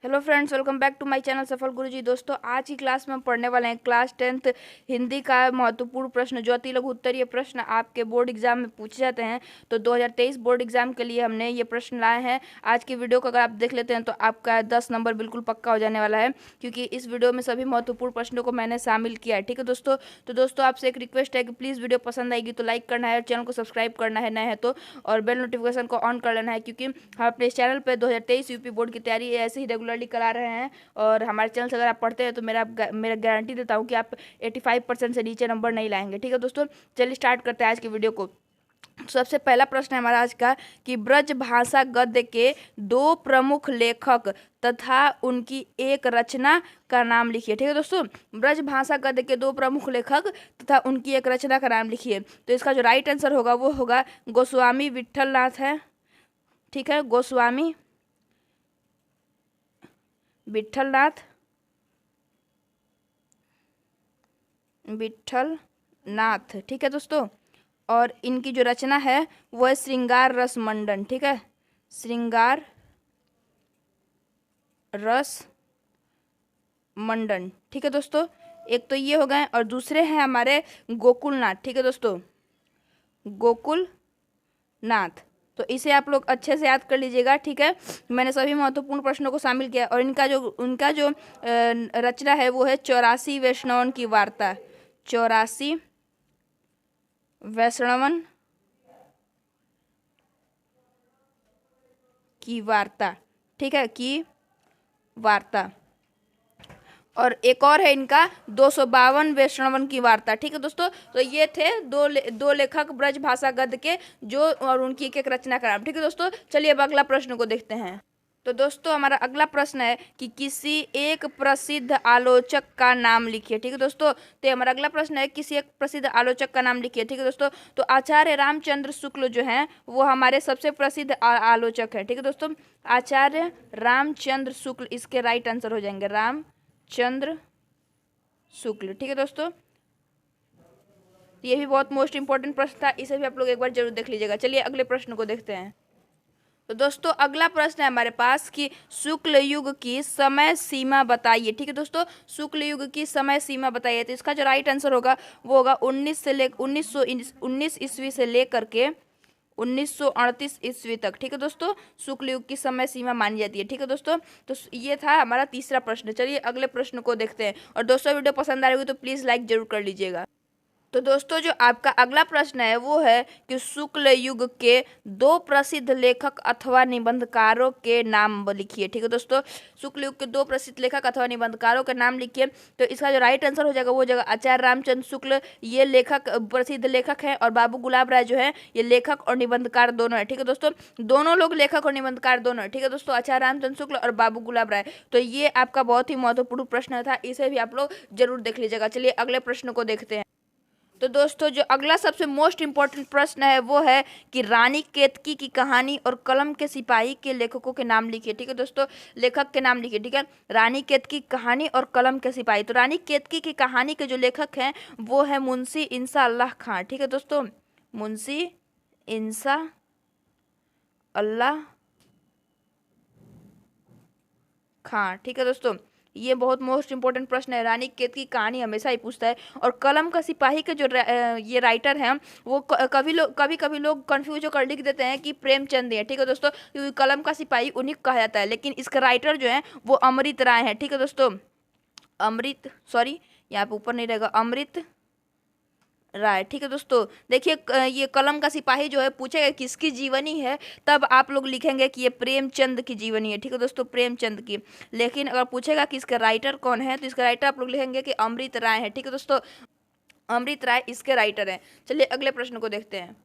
Hello friends, welcome back to my channel Safal Guruji. दोस्तों, आज की क्लास में हम पढ़ने वाले हैं क्लास 10th हिंदी का महत्वपूर्ण प्रश्न जो अति लघु उत्तरीय प्रश्न आपके बोर्ड एग्जाम में पूछे जाते हैं। तो 2023 बोर्ड एग्जाम के लिए हमने ये प्रश्न लाए हैं। आज की वीडियो को अगर आप देख लेते हैं तो आपका 10 नंबर बिल्कुल पक्का हो जाने वाला है, क्योंकि इस वीडियो में सभी महत्वपूर्ण प्रश्नों को मैंने शामिल किया है। ठीक है दोस्तों। तो दोस्तों, आपसे एक रिक्वेस्ट है कि प्लीज़ वीडियो पसंद आएगी तो लाइक करना है और चैनल को सब्सक्राइब करना है, नए है तो, और बेल नोटिफिकेशन को ऑन कर लेना है, क्योंकि हम अपने इस चैनल पर 2023 यूपी बोर्ड की तैयारी ऐसे ही रेगुलरली करा रहे हैं। और हमारे चैनल से अगर आप पढ़ते हैं तो मेरा गारंटी देता हूँ कि आप 85% से नीचे नंबर नहीं लाएंगे। ठीक है दोस्तों, चलिए स्टार्ट करते हैं आज की वीडियो को। सबसे पहला प्रश्न है हमारा आज का कि ब्रज भाषा गद्य के दो प्रमुख लेखक तथा उनकी एक रचना का नाम लिखिए। ठीक है दोस्तों, ब्रज भाषा गद्य के दो प्रमुख लेखक तथा उनकी एक रचना का नाम लिखिए। तो इसका जो राइट आंसर होगा वो होगा गोस्वामी विट्ठल नाथ है। ठीक है, गोस्वामी विट्ठल नाथ। ठीक है दोस्तों, और इनकी जो रचना है वो है श्रृंगार रस मंडन। ठीक है, श्रृंगार रस मंडन। ठीक है दोस्तों, एक तो ये हो गए और दूसरे हैं हमारे गोकुलनाथ। ठीक है दोस्तों, गोकुलनाथ। तो इसे आप लोग अच्छे से याद कर लीजिएगा। ठीक है, मैंने सभी महत्वपूर्ण प्रश्नों को शामिल किया और उनका जो रचना है वो है 84 वैष्णवन की वार्ता। 84 वैष्णवन की वार्ता। ठीक है, की वार्ता। और एक और है इनका 252 वैष्णवन की वार्ता। ठीक है दोस्तों, तो ये थे दो लेखक ब्रज भाषा गद्य के, जो और उनकी एक एक रचना का नाम। ठीक है दोस्तों, चलिए अब अगला प्रश्न को देखते हैं। तो दोस्तों, हमारा अगला प्रश्न है कि किसी एक प्रसिद्ध आलोचक का नाम लिखिए। ठीक है दोस्तों, तो हमारा अगला प्रश्न है किसी एक प्रसिद्ध आलोचक का नाम लिखिए। ठीक है दोस्तों, तो आचार्य रामचंद्र शुक्ल जो हैं वो हमारे सबसे प्रसिद्ध आलोचक है। ठीक है दोस्तों, आचार्य रामचंद्र शुक्ल इसके राइट आंसर हो जाएंगे, रामचंद्र शुक्ल। ठीक है दोस्तों, ये भी बहुत मोस्ट इंपॉर्टेंट प्रश्न था, इसे भी आप लोग एक बार जरूर देख लीजिएगा। चलिए अगले प्रश्न को देखते हैं। तो दोस्तों, अगला प्रश्न है हमारे पास कि शुक्ल युग की समय सीमा बताइए। ठीक है दोस्तों, शुक्ल युग की समय सीमा बताइए। तो इसका जो राइट आंसर होगा वो होगा 1919 ईस्वी से लेकर के 1938 ईस्वी तक। ठीक है दोस्तों, शुक्ल युग की समय सीमा मानी जाती है। ठीक है दोस्तों, तो ये था हमारा तीसरा प्रश्न। चलिए अगले प्रश्न को देखते हैं, और दोस्तों वीडियो पसंद आ रही हो तो प्लीज़ लाइक जरूर कर लीजिएगा। तो दोस्तों, जो आपका अगला प्रश्न है वो है कि शुक्ल युग के दो प्रसिद्ध लेखक अथवा निबंधकारों के नाम लिखिए। ठीक है दोस्तों, शुक्ल युग के दो प्रसिद्ध लेखक अथवा निबंधकारों के नाम लिखिए। तो इसका जो राइट आंसर हो जाएगा वो हो जाएगा आचार्य रामचंद्र शुक्ल, ये लेखक प्रसिद्ध लेखक हैं, और बाबू गुलाब राय जो है ये लेखक और निबंधकार दोनों है। ठीक है दोस्तों, दोनों लोग लेखक और निबंधकार दोनों है। ठीक है दोस्तों, आचार्य रामचंद्र शुक्ल और बाबू गुलाब राय। तो ये आपका बहुत ही महत्वपूर्ण प्रश्न था, इसे भी आप लोग जरूर देख लीजिएगा। चलिए अगले प्रश्न को देखते हैं। तो दोस्तों, जो अगला सबसे मोस्ट इंपॉर्टेंट प्रश्न है वो है कि रानी केतकी की कहानी और कलम के सिपाही के लेखकों के नाम लिखिए। ठीक है दोस्तों, लेखक के नाम लिखिए। ठीक है, रानी केतकी की कहानी और कलम के सिपाही। तो रानी केतकी की कहानी के जो लेखक हैं वो है मुंशी इंसा अल्लाह खां। ठीक है दोस्तों, मुंशी इंसा अल्लाह खां। ठीक है दोस्तों, ये बहुत मोस्ट इंपॉर्टेंट प्रश्न है। रानी केतकी की कहानी हमेशा ही पूछता है। और कलम का सिपाही के जो ये राइटर हैं वो कभी कभी लोग कंफ्यूज होकर लिख देते हैं कि प्रेमचंद है। ठीक है दोस्तों, क्योंकि कलम का सिपाही उन्हीं को कहा जाता है, लेकिन इसका राइटर जो है वो अमृत राय है। ठीक है दोस्तों, यहाँ पे ऊपर नहीं रहेगा, अमृत राय। ठीक है दोस्तों, देखिए ये कलम का सिपाही जो है पूछेगा किसकी जीवनी है, तब आप लोग लिखेंगे कि ये प्रेमचंद की जीवनी है। ठीक है दोस्तों, प्रेमचंद की। लेकिन अगर पूछेगा कि इसका राइटर कौन है तो इसका राइटर आप लोग लिखेंगे कि अमृत राय है। ठीक है दोस्तों, अमृत राय इसके राइटर हैं। चलिए अगले प्रश्न को देखते हैं।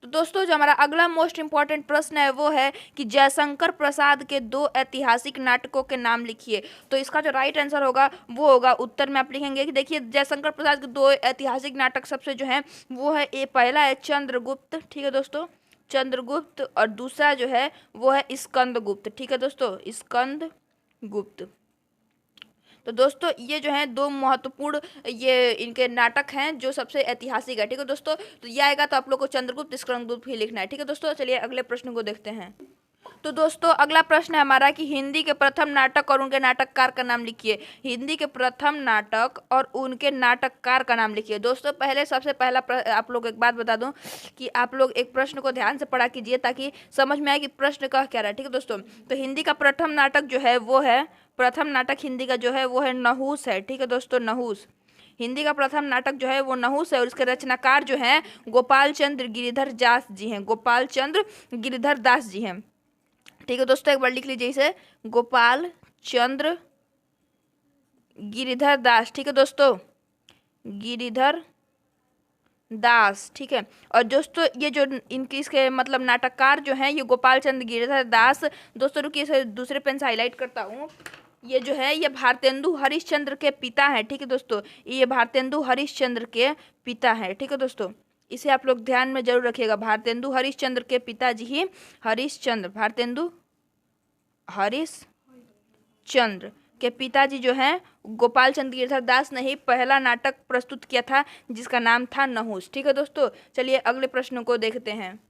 तो दोस्तों, जो हमारा अगला मोस्ट इंपॉर्टेंट प्रश्न है वो है कि जयशंकर प्रसाद के दो ऐतिहासिक नाटकों के नाम लिखिए। तो इसका जो राइट आंसर होगा वो होगा, उत्तर में आप लिखेंगे कि देखिए जयशंकर प्रसाद के दो ऐतिहासिक नाटक सबसे जो है वो है, ये पहला है चंद्रगुप्त। ठीक है दोस्तों, चंद्रगुप्त, और दूसरा जो है वो है स्कंदगुप्त। ठीक है दोस्तों, स्कंदगुप्त। तो दोस्तों, ये जो है दो महत्वपूर्ण ये इनके नाटक हैं जो सबसे ऐतिहासिक है। ठीक है दोस्तों, तो ये आएगा तो आप लोग को चंद्रगुप्त स्कंदगुप्त ही लिखना है। ठीक है दोस्तों, चलिए अगले प्रश्न को देखते हैं। तो दोस्तों अगला प्रश्न है हमारा कि हिंदी के प्रथम नाटक और उनके नाटककार का नाम लिखिए। हिंदी के प्रथम नाटक और उनके नाटककार का नाम लिखिए। दोस्तों पहले सबसे पहला आप लोग एक बात बता दूं कि आप लोग एक प्रश्न को ध्यान से पढ़ा कीजिए ताकि समझ में आए कि प्रश्न कह क्या रहा है। ठीक है दोस्तों, तो हिंदी का प्रथम नाटक जो है वो है, प्रथम नाटक हिंदी का जो है वो है नहुस है। ठीक है दोस्तों, नहुस हिंदी का प्रथम नाटक जो है वो नहुस है और इसके रचनाकार जो हैं गोपाल चंद्र गिरिधर दास जी हैं। गोपाल चंद्र गिरिधर दास जी हैं। ठीक है दोस्तों, एक बार लिख लीजिए इसे, गोपाल चंद्र गिरिधर दास। ठीक है दोस्तों, गिरिधर दास। ठीक है, और दोस्तों ये जो इनकी इसके मतलब नाटककार जो हैं ये गोपाल चंद्र गिरिधर दास। दोस्तों रुकिए इसे दूसरे पेन से हाईलाइट करता हूँ। ये जो है ये भारतेंदु हरिश्चंद्र के पिता हैं। ठीक है दोस्तों, ये भारतेंदु हरिश्चंद्र के पिता हैं। ठीक है दोस्तों, इसे आप लोग ध्यान में जरूर रखिएगा। भारतेंदु हरिश्चंद्र के पिताजी ही हरिश्चंद्र, भारतेंदु हरिश्चंद्र के पिताजी जो हैं गोपाल चंद्र गिरधर दास ने ही पहला नाटक प्रस्तुत किया था जिसका नाम था नहुस। ठीक है दोस्तों, चलिए अगले प्रश्न को देखते हैं।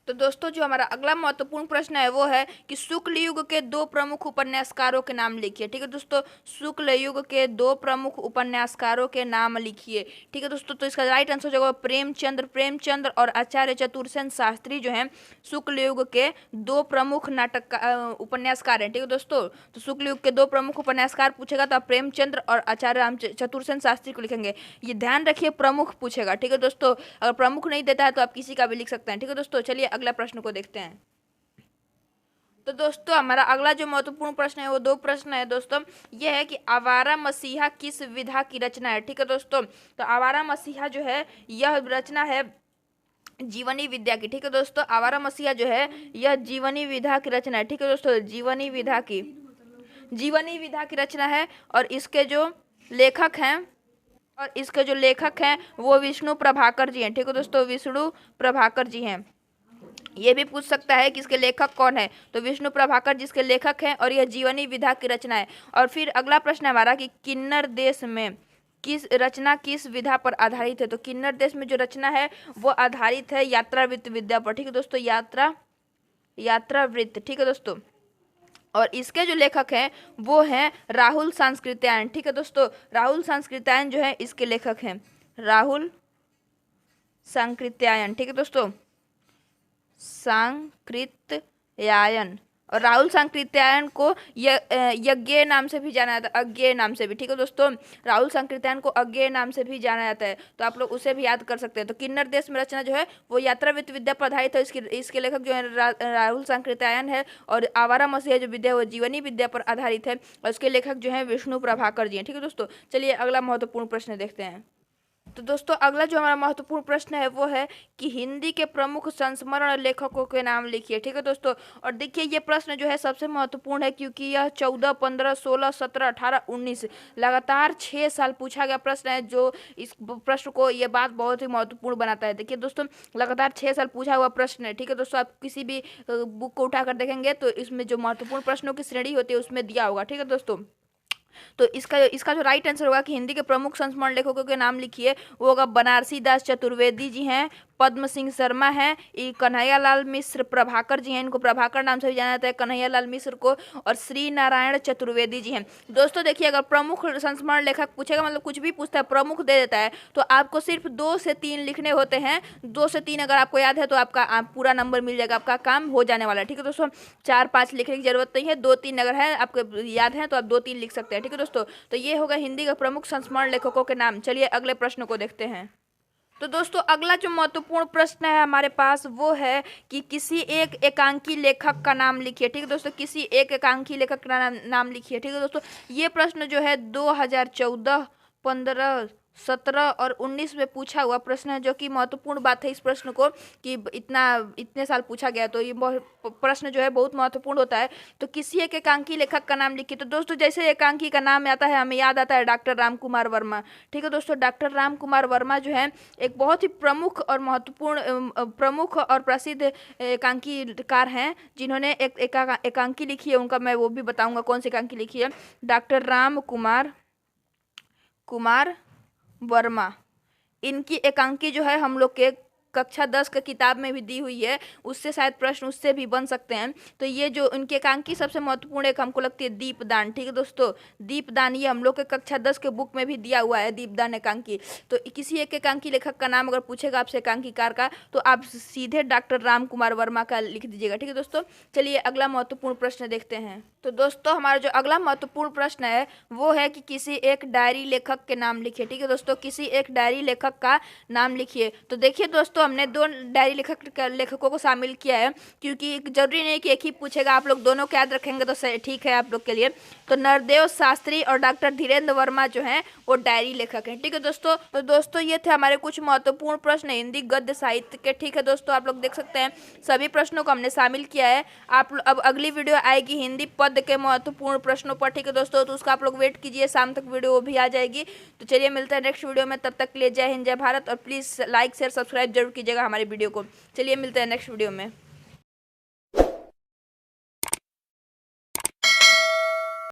तो दोस्तों जो हमारा अगला महत्वपूर्ण प्रश्न है वो है कि शुक्ल युग के दो प्रमुख उपन्यासकारों के नाम लिखिए। ठीक है दोस्तों, शुक्ल युग के दो प्रमुख उपन्यासकारों के नाम लिखिए। ठीक है दोस्तों, तो इसका राइट आंसर जो है प्रेमचंद्र और आचार्य चतुरसेन शास्त्री जो हैं शुक्ल युग के दो प्रमुख नाटक उपन्यासकार हैं। ठीक है दोस्तों, तो शुक्ल युग के दो प्रमुख उपन्यासकार पूछेगा तो आप प्रेमचंद्र और आचार्य चतुरसेन शास्त्री को लिखेंगे। ये ध्यान रखिए प्रमुख पूछेगा। ठीक है दोस्तों, अगर प्रमुख नहीं देता है तो आप किसी का भी लिख सकते हैं। ठीक है दोस्तों, चलिए अगला प्रश्न को देखते हैं। तो दोस्तों हमारा अगला जो महत्वपूर्ण प्रश्न है वो दो प्रश्न है दोस्तों। ये है कि आवारा मसीहा किस विधा की रचना है। ठीक है दोस्तों, तो आवारा मसीहा जो है यह रचना है जीवनी विद्या की। ठीक है दोस्तों, आवारा मसीहा जो है यह जीवनी विधा की रचना है। ठीक है दोस्तों, जीवनी विधा की रचना है और इसके जो लेखक हैं वो विष्णु प्रभाकर जी हैं। ठीक है दोस्तों, विष्णु प्रभाकर जी हैं। ये भी पूछ सकता है कि इसके लेखक कौन है, तो विष्णु प्रभाकर जिसके लेखक हैं और यह जीवनी विधा की रचना है। और फिर अगला प्रश्न है हमारा कि किन्नर देश में किस विधा पर आधारित है। तो किन्नर देश में जो रचना है वो आधारित है यात्रावृत्त विद्या पर। ठीक है दोस्तों, यात्रावृत्त। ठीक है दोस्तों, और इसके जो लेखक हैं वो हैं राहुल सांस्कृत्यायन। ठीक है दोस्तों, राहुल सांस्कृत्यायन जो है इसके लेखक हैं, राहुल सांकृत्यायन। ठीक है दोस्तों, सांकृत्यायन। और राहुल सांकृत्यायन को यज्ञेय नाम से भी जाना जाता है, अज्ञेय नाम से भी। ठीक है दोस्तों, राहुल सांकृत्यायन को अज्ञेय नाम से भी जाना जाता है, तो आप लोग उसे भी याद कर सकते हैं। तो किन्नर देश में रचना जो है वो यात्रावृत्त विद्या पर आधारित है। इसके लेखक जो है राहुल सांकृत्यायन है और आवारा मसीहा जो विद्या है वो जीवनी विद्या पर आधारित है और उसके लेखक जो है विष्णु प्रभाकर जी हैं। ठीक है दोस्तों, चलिए अगला महत्वपूर्ण प्रश्न देखते हैं। तो दोस्तों अगला जो हमारा महत्वपूर्ण प्रश्न है वो है कि हिंदी के प्रमुख संस्मरण लेखकों के नाम लिखिए। ठीक है दोस्तों, और देखिए ये प्रश्न जो है सबसे महत्वपूर्ण है क्योंकि यह 14, 15, 16, 17, 18, 19 लगातार 6 साल पूछा गया प्रश्न है। जो इस प्रश्न को ये बात बहुत ही महत्वपूर्ण बनाता है। देखिए दोस्तों, लगातार 6 साल पूछा हुआ प्रश्न है। ठीक है दोस्तों, आप किसी भी बुक को उठाकर देखेंगे तो इसमें जो महत्वपूर्ण प्रश्नों की श्रेणी होती है उसमें दिया होगा। ठीक है दोस्तों, तो इसका जो राइट आंसर होगा कि हिंदी के प्रमुख संस्मरण लेखकों के नाम लिखिए, वो होगा बनारसी दास चतुर्वेदी जी हैं, पद्म सिंह शर्मा हैं, कन्हैया लाल मिश्र प्रभाकर जी हैं, इनको प्रभाकर नाम से भी जाना जाता है कन्हैया लाल मिश्र को, और श्री नारायण चतुर्वेदी जी हैं। दोस्तों देखिए, अगर प्रमुख संस्मरण लेखक पूछेगा मतलब कुछ भी पूछता है प्रमुख दे देता है तो आपको सिर्फ 2 से 3 लिखने होते हैं। 2 से 3 अगर आपको याद है तो आपका पूरा नंबर मिल जाएगा, आपका काम हो जाने वाला है। ठीक है दोस्तों, 4-5 लिखने की जरूरत नहीं है, 2-3 अगर है आपको याद है तो आप 2-3 लिख सकते हैं। ठीक है दोस्तों, तो ये होगा हिंदी के प्रमुख संस्मरण लेखकों के नाम। चलिए अगले प्रश्न को देखते हैं। तो दोस्तों अगला जो महत्वपूर्ण प्रश्न है हमारे पास वो है कि किसी एक एकांकी लेखक का नाम लिखिए। ठीक है दोस्तों, किसी एक एकांकी लेखक का नाम लिखिए। ठीक है दोस्तों, ये प्रश्न जो है 2014, 15, 17 और 19 में पूछा हुआ प्रश्न है, जो कि महत्वपूर्ण बात है इस प्रश्न को कि इतने साल पूछा गया, तो ये प्रश्न जो है बहुत महत्वपूर्ण होता है। तो किसी एक एकांकी लेखक का नाम लिखिए। तो दोस्तों जैसे एकांकी का नाम आता है हमें याद आता है डॉक्टर राम कुमार वर्मा। ठीक है दोस्तों, डॉक्टर राम कुमार वर्मा जो है एक बहुत ही प्रमुख और महत्वपूर्ण प्रमुख और प्रसिद्ध एकांकीकार हैं जिन्होंने एक एकांकी लिखी है। उनका मैं वो भी बताऊंगा कौन सी एकांकी लिखी है। डॉक्टर राम कुमार वर्मा, इनकी एकांकी जो है हम लोग के कक्षा 10 का किताब में भी दी हुई है, उससे शायद प्रश्न उससे भी बन सकते हैं। तो ये जो उनके एकांकी सबसे महत्वपूर्ण एक हमको लगती है दीपदान। ठीक है दोस्तों, दीपदान ये हम लोग के कक्षा 10 के बुक में भी दिया हुआ है, दीपदान एकांकी। तो किसी एक एकांकी लेखक का नाम अगर पूछेगा आपसे एकांकीकार का, तो आप सीधे डॉक्टर राम कुमार वर्मा का लिख दीजिएगा। ठीक है दोस्तों, चलिए अगला महत्वपूर्ण प्रश्न देखते हैं। तो दोस्तों हमारा जो अगला महत्वपूर्ण प्रश्न है वो है कि किसी एक डायरी लेखक के नाम लिखिए। ठीक है दोस्तों, किसी एक डायरी लेखक का नाम लिखिए। तो देखिए दोस्तों, हमने दो डायरी लेखकों को शामिल किया है, क्योंकि जरूरी नहीं कि एक ही पूछेगा, आप लोग दोनों को याद रखेंगे तो ठीक है आप लोग के लिए। तो नरदेव शास्त्री और डॉक्टर धीरेन्द्र वर्मा जो हैं वो डायरी लेखक हैं। ठीक है दोस्तों, तो दोस्तों ये थे हमारे कुछ महत्वपूर्ण प्रश्न हिंदी गद्य साहित्य के। ठीक है दोस्तों, आप लोग देख सकते हैं सभी प्रश्नों को हमने शामिल किया है। आप अब अगली वीडियो आएगी हिंदी पद के महत्वपूर्ण प्रश्नों पर। ठीक है दोस्तों, तो उसका आप लोग वेट कीजिए, शाम तक वीडियो वो भी आ जाएगी। तो चलिए मिलते हैं नेक्स्ट वीडियो में, तब तक के लिए जय हिंद जय भारत, और प्लीज़ लाइक शेयर सब्सक्राइब जरूर कीजिएगा हमारी वीडियो को। चलिए मिलते हैं नेक्स्ट वीडियो में।